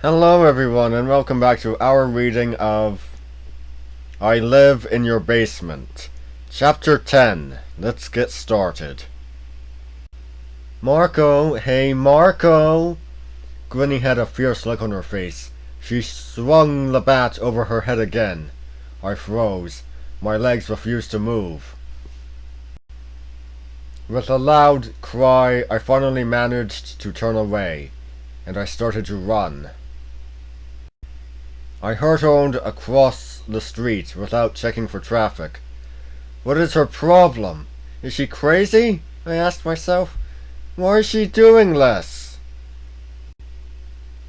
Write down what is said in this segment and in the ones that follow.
Hello everyone and welcome back to our reading of I Live in Your Basement. Chapter 10. Let's get started. Marco, hey Marco! Grinny had a fierce look on her face. She swung the bat over her head again. I froze. My legs refused to move. With a loud cry, I finally managed to turn away, and I started to run. I hurtled across the street without checking for traffic. What is her problem? Is she crazy? I asked myself. Why is she doing this?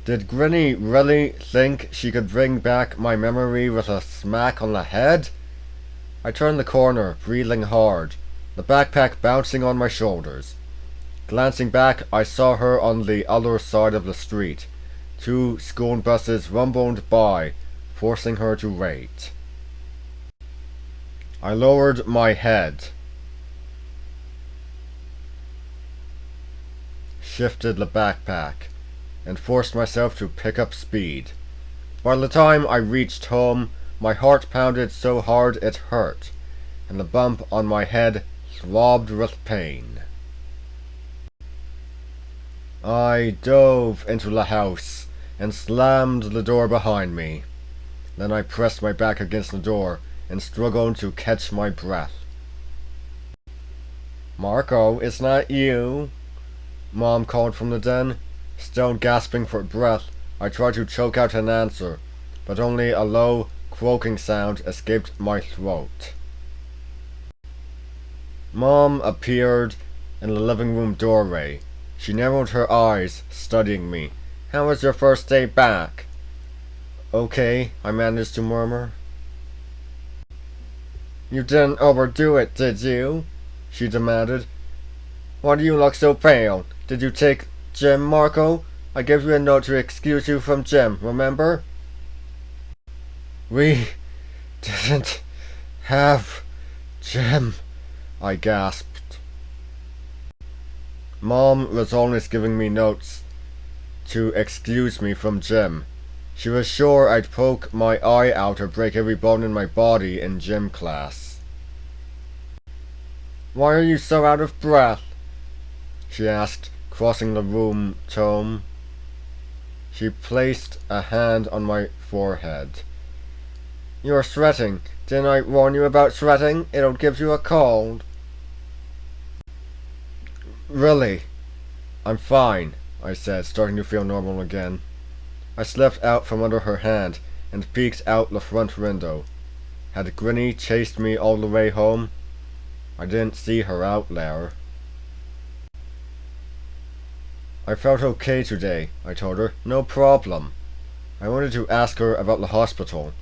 Did Grinny really think she could bring back my memory with a smack on the head? I turned the corner, breathing hard, the backpack bouncing on my shoulders. Glancing back, I saw her on the other side of the street. 2 school buses rumbled by, forcing her to wait. I lowered my head, shifted the backpack, and forced myself to pick up speed. By the time I reached home, my heart pounded so hard it hurt, and the bump on my head throbbed with pain. I dove into the house and slammed the door behind me. Then I pressed my back against the door and struggled to catch my breath. Marco, it's not you, Mom called from the den. Still gasping for breath, I tried to choke out an answer, but only a low, croaking sound escaped my throat. Mom appeared in the living room doorway. She narrowed her eyes, studying me. How was your first day back? Okay, I managed to murmur. You didn't overdo it, did you? She demanded. Why do you look so pale? Did you take gym, Marco? I gave you a note to excuse you from gym, remember? We didn't have gym, I gasped. Mom was always giving me notes to excuse me from gym. She was sure I'd poke my eye out or break every bone in my body in gym class. Why are you so out of breath? She asked, crossing the room to. She placed a hand on my forehead. You're sweating. Didn't I warn you about sweating? It'll give you a cold. Really? I'm fine, I said, starting to feel normal again. I slipped out from under her hand and peeked out the front window. Had Grinny chased me all the way home? I didn't see her out there. I felt okay today, I told her. No problem. I wanted to ask her about the hospital,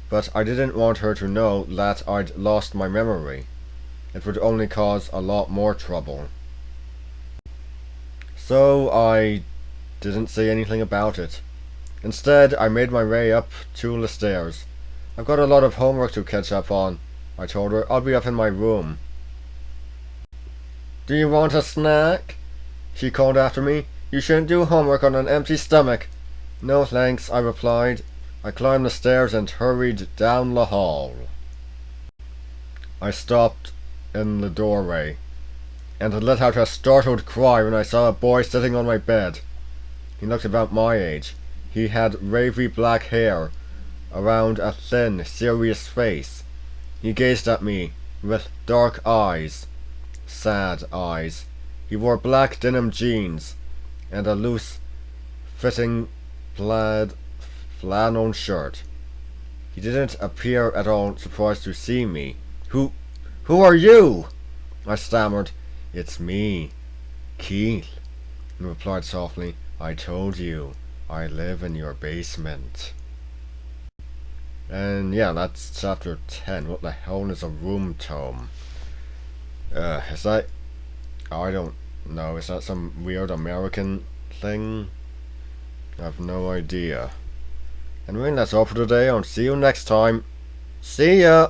but I didn't want her to know that I'd lost my memory. It would only cause a lot more trouble. So I didn't say anything about it. Instead, I made my way up 2 the stairs. I've got a lot of homework to catch up on, I told her. I'll be up in my room. Do you want a snack? She called after me. You shouldn't do homework on an empty stomach. No thanks, I replied. I climbed the stairs and hurried down the hall. I stopped in the doorway, and I let out a startled cry when I saw a boy sitting on my bed. He looked about my age. He had wavy black hair around a thin, serious face. He gazed at me with dark eyes, sad eyes. He wore black denim jeans and a loose-fitting plaid flannel shirt. He didn't appear at all surprised to see me. Who are you? I stammered. It's me, Keith, he replied softly. I told you, I live in your basement. And yeah, that's chapter 10. What the hell is a room tome? Is that... I don't know. Is that some weird American thing? I have no idea. Anyway, that's all for today. I'll see you next time. See ya!